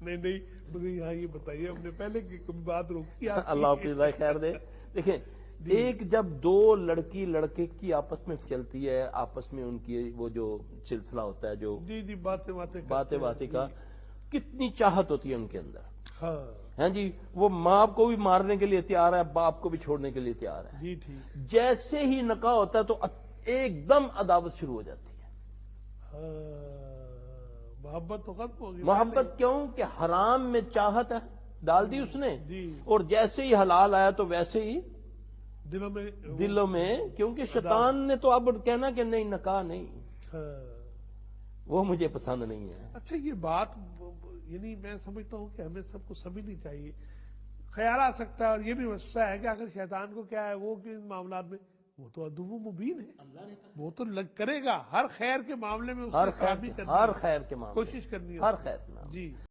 नहीं मुझे यहाँ ये बताइए, हमने पहले की बात रोकी अल्लाह हाफिज़, खैर दे। देखें, एक जब दो लड़की लड़के की आपस में चलती है, आपस में उनकी वो जो सिलसिला होता है, जो जी बातें बातें का, कितनी चाहत होती है उनके अंदर। हाँ हैं जी, वो माँ को भी मारने के लिए तैयार है, बाप को भी छोड़ने के लिए तैयार है। जी ठीक। जैसे ही निकाह होता है तो एकदम अदावत शुरू हो जाती है। मोहब्बत तो खत्म होगी। मोहब्बत क्यों कि हराम में चाहत है डाल दी उसने, जी। और जैसे ही हलाल आया तो वैसे ही दिलों में क्योंकि शैतान ने तो अब कहना कि नहीं, निकाह नहीं, वो मुझे पसंद नहीं है। अच्छा, ये बात यानी मैं समझता हूँ कि हमें सबको समझनी चाहिए। ख्याल आ सकता है और ये भी वस्सा है कि अगर शैतान को क्या है, वो कि इन मामलात में वो तो अदुव्वु मुबीन है, वो तो करेगा हर खैर के मामले में, उसको हर खैर के मामले, कोशिश करनी है हर खैर के मामले। जी।